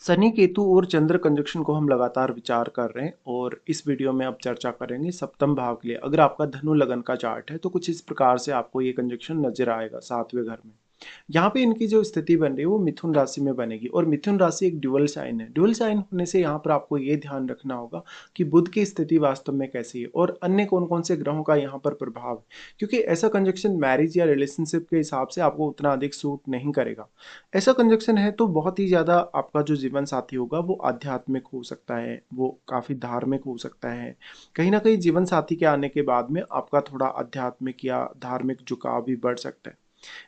शनि केतु और चंद्र कंजक्शन को हम लगातार विचार कर रहे हैं और इस वीडियो में अब चर्चा करेंगे सप्तम भाव के लिए। अगर आपका धनु लगन का चार्ट है तो कुछ इस प्रकार से आपको ये कंजक्शन नजर आएगा सातवें घर में। यहाँ पे इनकी जो स्थिति बन रही है वो मिथुन राशि में बनेगी और मिथुन राशि एक ड्यूअल साइन है। ड्यूअल साइन होने से यहाँ पर आपको ये ध्यान रखना होगा कि बुध की स्थिति वास्तव में कैसी है और अन्य कौन कौन से ग्रहों का यहाँ पर प्रभाव है, क्योंकि ऐसा कंजक्शन मैरिज या रिलेशनशिप के हिसाब से आपको उतना अधिक सूट नहीं करेगा। ऐसा कंजक्शन है तो बहुत ही ज़्यादा आपका जो जीवन साथी होगा वो आध्यात्मिक हो सकता है, वो काफ़ी धार्मिक हो सकता है। कहीं ना कहीं जीवन साथी के आने के बाद में आपका थोड़ा आध्यात्मिक या धार्मिक झुकाव भी बढ़ सकता है।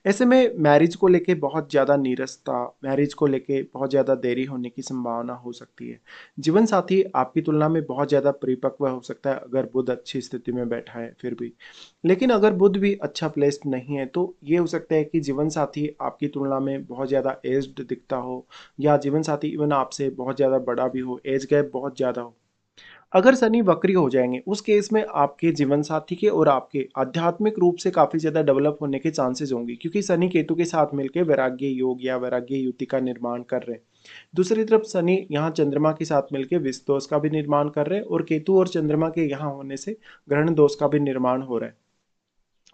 ऐसे में मैरिज को लेके बहुत ज़्यादा नीरसता, मैरिज को लेके बहुत ज़्यादा देरी होने की संभावना हो सकती है। जीवन साथी आपकी तुलना में बहुत ज़्यादा परिपक्व हो सकता है अगर बुध अच्छी स्थिति में बैठा है फिर भी। लेकिन अगर बुध भी अच्छा प्लेस्ड नहीं है तो ये हो सकता है कि जीवन साथी आपकी तुलना में बहुत ज़्यादा एज्ड दिखता हो, या जीवन साथी इवन आपसे बहुत ज़्यादा बड़ा भी हो, एज गैप बहुत ज़्यादा हो। अगर शनि वक्री हो जाएंगे उस केस में आपके जीवन साथी के और आपके आध्यात्मिक रूप से काफी ज्यादा डेवलप होने के चांसेस होंगे, क्योंकि शनि केतु के साथ मिलकर वैराग्य योग या वैराग्य युति का निर्माण कर रहे हैं। दूसरी तरफ शनि यहाँ चंद्रमा के साथ मिलकर विष दोष का भी निर्माण कर रहे हैं और केतु और चंद्रमा के यहाँ होने से ग्रहण दोष का भी निर्माण हो रहा है।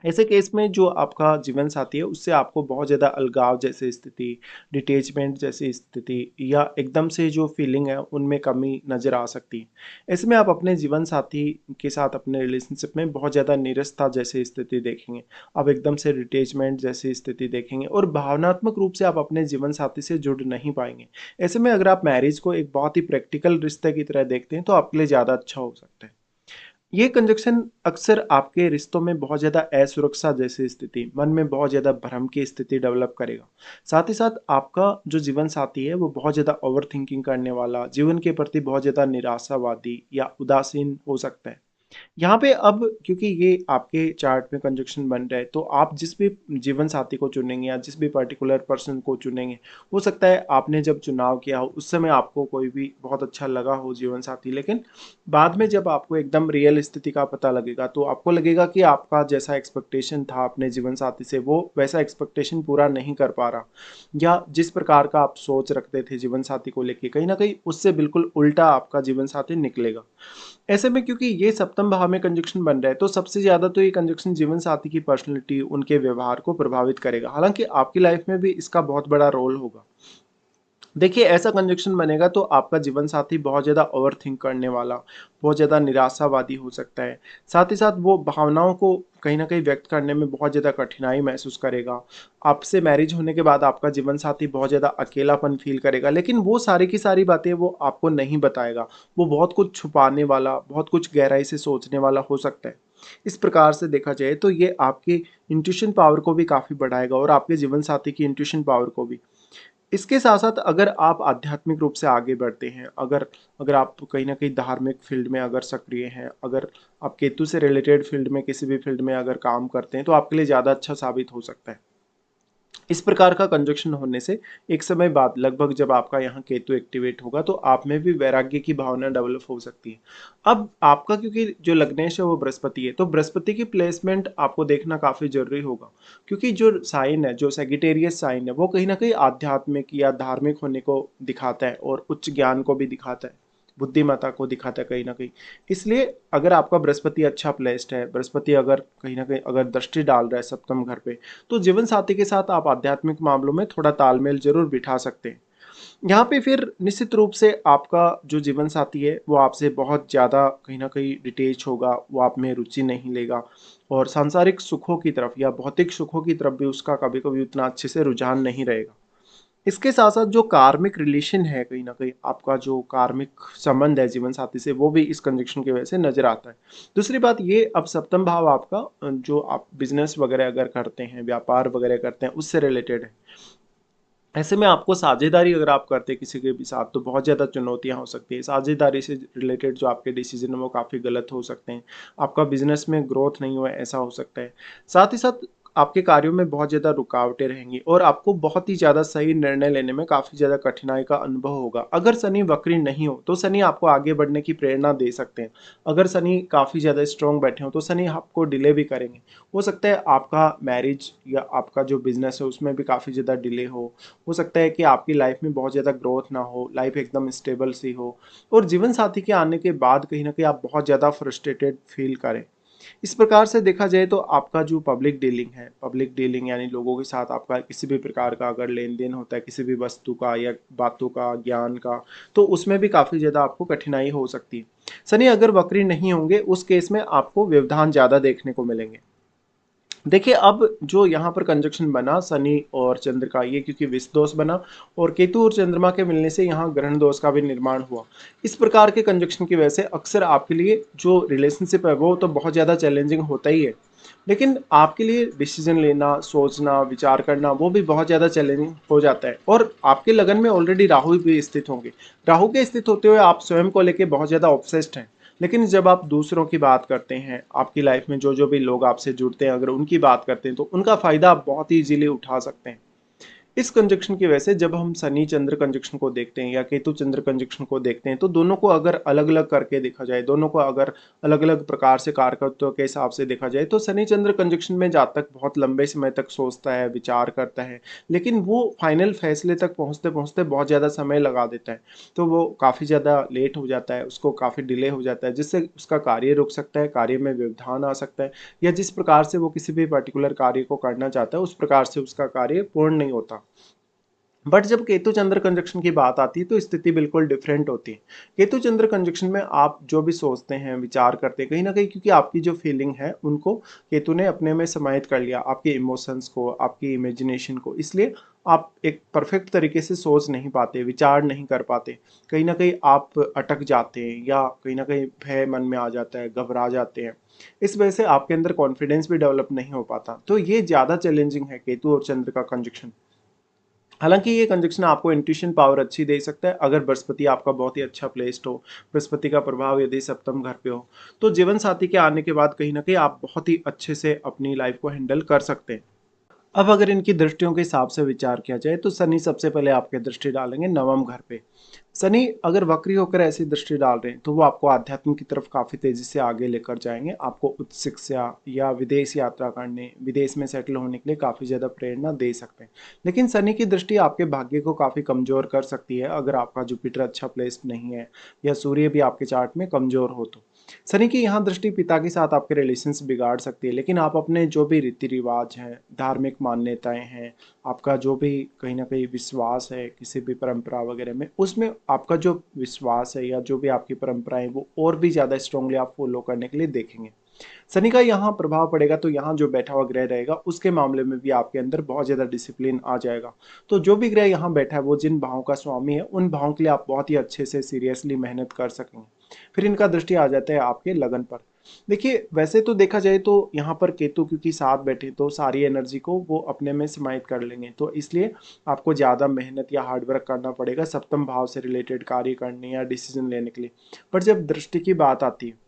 ऐसे केस में जो आपका जीवन साथी है उससे आपको बहुत ज़्यादा अलगाव जैसी स्थिति, डिटैचमेंट जैसी स्थिति या एकदम से जो फीलिंग है उनमें कमी नज़र आ सकती है। ऐसे में आप अपने जीवन साथी के साथ अपने रिलेशनशिप में बहुत ज़्यादा निरस्ता जैसी स्थिति देखेंगे। आप एकदम से डिटैचमेंट जैसी स्थिति देखेंगे और भावनात्मक रूप से आप अपने जीवन साथी से जुड़ नहीं पाएंगे। ऐसे में अगर आप मैरिज को एक बहुत ही प्रैक्टिकल रिश्ते की तरह देखते हैं तो आपके लिए ज़्यादा अच्छा हो सकता है। ये कंजक्शन अक्सर आपके रिश्तों में बहुत ज़्यादा असुरक्षा जैसी स्थिति, मन में बहुत ज़्यादा भ्रम की स्थिति डेवलप करेगा। साथ ही साथ आपका जो जीवन साथी है वो बहुत ज़्यादा ओवर थिंकिंग करने वाला, जीवन के प्रति बहुत ज़्यादा निराशावादी या उदासीन हो सकता है। यहाँ पे अब क्योंकि ये आपके चार्ट में कंजक्शन बन रहा है तो आप जिस भी जीवन साथी को चुनेंगे या जिस भी पर्टिकुलर पर्सन को चुनेंगे, हो सकता है आपने जब चुनाव किया हो उस समय आपको कोई भी बहुत अच्छा लगा हो जीवन साथी, लेकिन बाद में जब आपको एकदम रियल स्थिति का पता लगेगा तो आपको लगेगा कि आपका जैसा एक्सपेक्टेशन था अपने जीवन साथी से वो वैसा एक्सपेक्टेशन पूरा नहीं कर पा रहा, या जिस प्रकार का आप सोच रखते थे जीवन साथी को लेके कहीं ना कहीं उससे बिल्कुल उल्टा आपका जीवन साथी निकलेगा। ऐसे में क्योंकि ये सप्तम भाव में कंजक्शन बन रहा है तो सबसे ज्यादा तो ये कंजक्शन जीवन साथी की पर्सनैलिटी, उनके व्यवहार को प्रभावित करेगा। हालांकि आपकी लाइफ में भी इसका बहुत बड़ा रोल होगा। देखिए ऐसा कंजक्शन बनेगा तो आपका जीवन साथी बहुत ज़्यादा ओवर थिंक करने वाला, बहुत ज़्यादा निराशावादी हो सकता है। साथ ही साथ वो भावनाओं को कहीं ना कहीं व्यक्त करने में बहुत ज़्यादा कठिनाई महसूस करेगा। आपसे मैरिज होने के बाद आपका जीवन साथी बहुत ज़्यादा अकेलापन फील करेगा, लेकिन वो सारी की सारी बातें वो आपको नहीं बताएगा। वो बहुत कुछ छुपाने वाला, बहुत कुछ गहराई से सोचने वाला हो सकता है। इस प्रकार से देखा जाए तो ये आपकी इंट्यूशन पावर को भी काफ़ी बढ़ाएगा और आपके जीवन साथी की इंट्यूशन पावर को भी। इसके साथ-साथ अगर आप आध्यात्मिक रूप से आगे बढ़ते हैं, अगर अगर आप कहीं न कहीं धार्मिक फ़ील्ड में अगर सक्रिय हैं, अगर आप केतु से रिलेटेड फ़ील्ड में किसी भी फ़ील्ड में अगर काम करते हैं, तो आपके लिए ज़्यादा अच्छा साबित हो सकता है। इस प्रकार का कंजक्शन होने से एक समय बाद लगभग जब आपका यहाँ केतु एक्टिवेट होगा तो आप में भी वैराग्य की भावना डेवलप हो सकती है। अब आपका क्योंकि जो लग्नेश है वो बृहस्पति है तो बृहस्पति की प्लेसमेंट आपको देखना काफी जरूरी होगा, क्योंकि जो साइन है, जो सेगिटेरियस साइन है, वो कहीं ना कहीं आध्यात्मिक या धार्मिक होने को दिखाता है और उच्च ज्ञान को भी दिखाता है, बुद्धिमत्ता को दिखाता है कहीं ना कहीं। इसलिए अगर आपका बृहस्पति अच्छा प्लेस्ड है, बृहस्पति अगर कहीं ना कहीं अगर दृष्टि डाल रहा है सप्तम घर पे, तो जीवन साथी के साथ आप आध्यात्मिक मामलों में थोड़ा तालमेल जरूर बिठा सकते हैं। यहाँ पे फिर निश्चित रूप से आपका जो जीवन साथी है वो आपसे बहुत ज़्यादा कहीं ना कहीं डिटेच होगा, वो आप में रुचि नहीं लेगा और सांसारिक सुखों की तरफ या भौतिक सुखों की तरफ भी उसका कभी कभी उतना अच्छे से रुझान नहीं रहेगा। इसके साथ साथ जो कार्मिक रिलेशन है, कहीं ना कहीं आपका जो कार्मिक संबंध है जीवन साथी से, वो भी इस कंजक्शन की वजह से नजर आता है। दूसरी बात ये, अब सप्तम भाव आपका जो आप बिजनेस वगैरह अगर करते हैं, व्यापार वगैरह करते हैं, उससे रिलेटेड है। ऐसे में आपको साझेदारी अगर आप करते हैं किसी के भी साथ तो बहुत ज़्यादा चुनौतियां हो सकती है। साझेदारी से रिलेटेड जो आपके डिसीजन है वो काफ़ी गलत हो सकते हैं। आपका बिजनेस में ग्रोथ नहीं हुआ है, ऐसा हो सकता है। साथ ही साथ आपके कार्यों में बहुत ज़्यादा रुकावटें रहेंगी और आपको बहुत ही ज़्यादा सही निर्णय लेने में काफ़ी ज़्यादा कठिनाई का अनुभव होगा। अगर शनि वक्री नहीं हो तो शनि आपको आगे बढ़ने की प्रेरणा दे सकते हैं। अगर शनि काफ़ी ज़्यादा स्ट्रॉन्ग बैठे हो तो शनि आपको डिले भी करेंगे। हो सकता है आपका मैरिज या आपका जो बिजनेस है उसमें भी काफ़ी ज़्यादा डिले हो सकता है कि आपकी लाइफ में बहुत ज़्यादा ग्रोथ ना हो, लाइफ एकदम स्टेबल सी हो और जीवन साथी के आने के बाद कहीं न कहीं आप बहुत ज़्यादा फ्रस्ट्रेटेड फील करें। इस प्रकार से देखा जाए तो आपका जो पब्लिक डीलिंग है, पब्लिक डीलिंग यानी लोगों के साथ आपका किसी भी प्रकार का अगर लेन-देन होता है, किसी भी वस्तु का या बातों का, ज्ञान का, तो उसमें भी काफ़ी ज़्यादा आपको कठिनाई हो सकती है। शनि अगर वक्री नहीं होंगे, उस केस में आपको व्यवधान ज़्यादा देखने को मिलेंगे। देखिए अब जो यहाँ पर कंजक्शन बना शनि और चंद्र का, ये क्योंकि विष दोष बना और केतु और चंद्रमा के मिलने से यहाँ ग्रहण दोष का भी निर्माण हुआ। इस प्रकार के कंजक्शन की वजह से अक्सर आपके लिए जो रिलेशनशिप है वो तो बहुत ज़्यादा चैलेंजिंग होता ही है, लेकिन आपके लिए डिसीजन लेना, सोचना, विचार करना वो भी बहुत ज़्यादा चैलेंजिंग हो जाता है और आपके लगन में ऑलरेडी राहु भी स्थित होंगे। राहु के स्थित होते हुए आप स्वयं को लेके बहुत ज़्यादा ऑब्सेस्ड हैं। लेकिन जब आप दूसरों की बात करते हैं, आपकी लाइफ में जो भी लोग आपसे जुड़ते हैं, अगर उनकी बात करते हैं तो उनका फ़ायदा आप बहुत ही ईज़िली उठा सकते हैं। इस कंजक्शन की वजह से जब हम शनि चंद्र कंजक्शन को देखते हैं या केतु चंद्र कंजक्शन को देखते हैं तो दोनों को अगर अलग-अलग करके देखा जाए, दोनों को अगर अलग-अलग प्रकार से कारकत्व के हिसाब से देखा जाए तो शनि चंद्र कंजक्शन में जातक बहुत लंबे समय तक सोचता है, विचार करता है, लेकिन वो फाइनल फैसले तक पहुँचते-पहुँचते बहुत ज़्यादा समय लगा देता है। तो वो काफ़ी ज़्यादा लेट हो जाता है, उसको काफ़ी डिले हो जाता है जिससे उसका कार्य रुक सकता है, कार्य में व्यवधान आ सकता है या जिस प्रकार से वो किसी भी पर्टिकुलर कार्य को करना चाहता है उस प्रकार से उसका कार्य पूर्ण नहीं होता। बट जब केतु चंद्र कंजक्शन की बात आती है तो स्थिति बिल्कुल डिफरेंट होती है। केतु चंद्र कंजक्शन में आप जो भी सोचते हैं, विचार करते हैं, कहीं न कहीं क्योंकि आपकी जो फीलिंग है उनको केतु ने अपने में समाहित कर लिया, आपके इमोशंस को, आपकी इमेजिनेशन को, इसलिए आप एक परफेक्ट तरीके से सोच नहीं पाते, विचार नहीं कर पाते। कहीं न कहीं आप अटक जाते हैं या कहीं न कहीं भय मन में आ जाता है, घबरा जाते हैं। इस वजह से आपके अंदर कॉन्फिडेंस भी डेवलप नहीं हो पाता। तो ये ज़्यादा चैलेंजिंग है केतु और चंद्र का कंजक्शन। हालाँकि ये कंजक्शन आपको इंट्यूशन पावर अच्छी दे सकता है अगर बृहस्पति आपका बहुत ही अच्छा प्लेस्ड हो, बृहस्पति का प्रभाव यदि सप्तम घर पे हो, तो जीवन साथी के आने के बाद कहीं न कहीं आप बहुत ही अच्छे से अपनी लाइफ़ को हैंडल कर सकते हैं। अब अगर इनकी दृष्टियों के हिसाब से विचार किया जाए तो शनि सबसे पहले आपके दृष्टि डालेंगे नवम घर पे। शनि अगर वक्री होकर ऐसी दृष्टि डाल रहे हैं तो वो आपको आध्यात्म की तरफ काफ़ी तेज़ी से आगे लेकर जाएँगे। आपको उच्च शिक्षा या विदेश यात्रा करने, विदेश में सेटल होने के लिए काफ़ी ज़्यादा प्रेरणा दे सकते हैं। लेकिन शनि की दृष्टि आपके भाग्य को काफ़ी कमज़ोर कर सकती है अगर आपका जुपिटर अच्छा प्लेस्ड नहीं है या सूर्य भी आपके चार्ट में कमज़ोर हो तो। शनि की यहाँ दृष्टि पिता के साथ आपके रिलेशंस बिगाड़ सकती है, लेकिन आप अपने जो भी रीति-रिवाज हैं, धार्मिक मान्यताएँ हैं, आपका जो भी कहीं न कहीं विश्वास है किसी भी परंपरा वगैरह में, उसमें आपका जो विश्वास है या जो भी आपकी परंपराएँ वो और भी ज़्यादा स्ट्रॉन्गली आप फ़ॉलो करने के लिए देखेंगे। शनि का यहाँ प्रभाव पड़ेगा तो यहाँ जो बैठा हुआ ग्रह रहेगा उसके मामले में भी आपके अंदर बहुत ज़्यादा डिसिप्लिन आ जाएगा। तो जो भी ग्रह यहाँ बैठा है वो जिन भावों का स्वामी है, उन भावों के लिए आप बहुत ही अच्छे से सीरियसली मेहनत कर सकेंगे। फिर इनका दृष्टि आ जाता है आपके लगन पर। देखिए वैसे तो देखा जाए तो यहाँ पर केतु क्योंकि साथ बैठे तो सारी एनर्जी को वो अपने में समाहित कर लेंगे, तो इसलिए आपको ज़्यादा मेहनत या हार्ड वर्क करना पड़ेगा सप्तम भाव से रिलेटेड कार्य करने या डिसीजन लेने के लिए। पर जब दृष्टि की बात आती है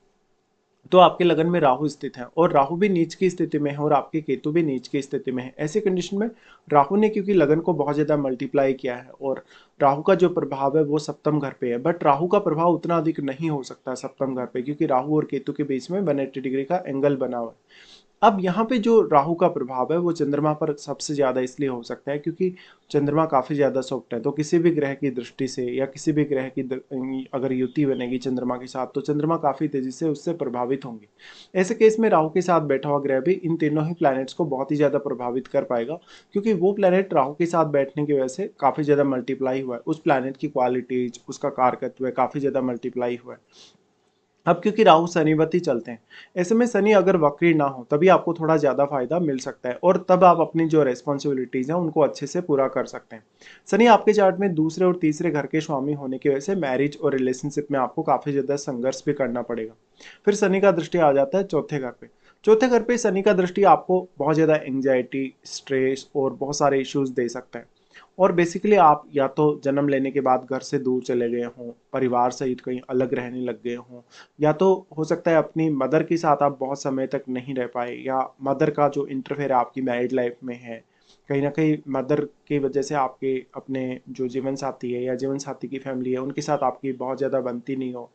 तो आपके लगन में राहु स्थित है और राहु भी नीच की स्थिति में है और आपके केतु भी नीच की स्थिति में है। ऐसी कंडीशन में राहु ने क्योंकि लगन को बहुत ज़्यादा मल्टीप्लाई किया है और राहु का जो प्रभाव है वो सप्तम घर पे है, बट राहु का प्रभाव उतना अधिक नहीं हो सकता सप्तम घर पे क्योंकि राहु और केतु के बीच में 180 डिग्री का एंगल बना हुआ है। अब यहाँ पे जो राहु का प्रभाव है वो चंद्रमा पर सबसे ज़्यादा इसलिए हो सकता है क्योंकि चंद्रमा काफ़ी ज़्यादा सॉफ्ट है, तो किसी भी ग्रह की दृष्टि से या किसी भी ग्रह की अगर युति बनेगी चंद्रमा के साथ तो चंद्रमा काफ़ी तेज़ी से उससे प्रभावित होंगे। ऐसे केस में राहु के साथ बैठा हुआ ग्रह भी इन तीनों ही प्लैनेट्स को बहुत ही ज़्यादा प्रभावित कर पाएगा क्योंकि वो प्लैनेट राहु के साथ बैठने की वजह से काफ़ी ज़्यादा मल्टीप्लाई हुआ है, उस प्लैनेट की क्वालिटीज उसका कारकत्व काफ़ी ज़्यादा मल्टीप्लाई हुआ है। अब क्योंकि राहु शनिवत चलते हैं, ऐसे में शनि अगर वक्री ना हो तभी आपको थोड़ा ज़्यादा फायदा मिल सकता है और तब आप अपनी जो रेस्पॉन्सिबिलिटीज़ हैं उनको अच्छे से पूरा कर सकते हैं। शनि आपके चार्ट में दूसरे और तीसरे घर के स्वामी होने की वजह से मैरिज और रिलेशनशिप में आपको काफ़ी ज़्यादा संघर्ष भी करना पड़ेगा। फिर शनि का दृष्टि आ जाता है चौथे घर पे। चौथे घर पे शनि का दृष्टि आपको बहुत ज़्यादा एंग्जाइटी, स्ट्रेस और बहुत सारे इश्यूज दे सकता है और बेसिकली आप या तो जन्म लेने के बाद घर से दूर चले गए हों, परिवार सहित कहीं अलग रहने लग गए हों, या तो हो सकता है अपनी मदर के साथ आप बहुत समय तक नहीं रह पाए, या मदर का जो इंटरफेयर आपकी मैरिड लाइफ में है, कहीं न कहीं मदर की वजह से आपके अपने जो जीवन साथी है या जीवन साथी की फैमिली है, उनके साथ आपकी बहुत ज़्यादा बनती नहीं हो।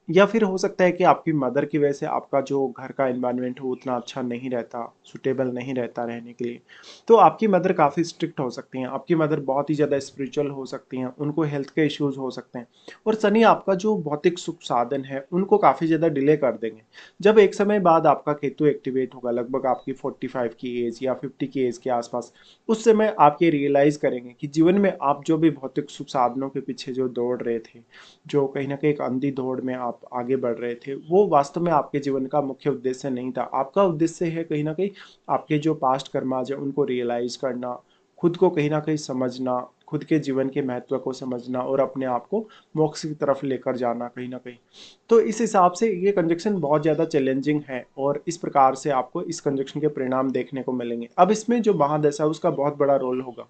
या फिर हो सकता है कि आपकी मदर की वजह से आपका जो घर का एनवायरनमेंट हो उतना अच्छा नहीं रहता, सूटेबल नहीं रहता रहने के लिए। तो आपकी मदर काफ़ी स्ट्रिक्ट हो सकती हैं, आपकी मदर बहुत ही ज़्यादा स्पिरिचुअल हो सकती हैं, उनको हेल्थ के इश्यूज़ हो सकते हैं। और शनि आपका जो भौतिक सुख साधन है, उनको काफ़ी ज़्यादा डिले कर देंगे। जब एक समय बाद आपका केतु एक्टिवेट होगा, लगभग आपकी 45 की एज या 50 की एज के आसपास, उस समय आप ये रियलाइज़ करेंगे कि जीवन में आप जो भी भौतिक सुख साधनों के पीछे जो दौड़ रहे थे, जो कहीं न कहीं एक अंधी दौड़ में आप आगे बढ़ रहे थे, वो वास्तव में आपके जीवन का मुख्य उद्देश्य नहीं था। आपका उद्देश्य है कहीं न कहीं आपके जो पास्ट कर्माज़ हैं उनको रियलाइज़ करना, खुद को कहीं न कहीं समझना, खुद के जीवन के महत्व को समझना और अपने आप को मोक्ष की तरफ लेकर जाना कहीं न कहीं। तो इस हिसाब से ये कंजंक्शन बहुत ज़्यादा चैलेंजिंग है और इस प्रकार से आपको इस कंजंक्शन के परिणाम देखने को मिलेंगे। अब इसमें जो महादशा है उसका बहुत बड़ा रोल होगा।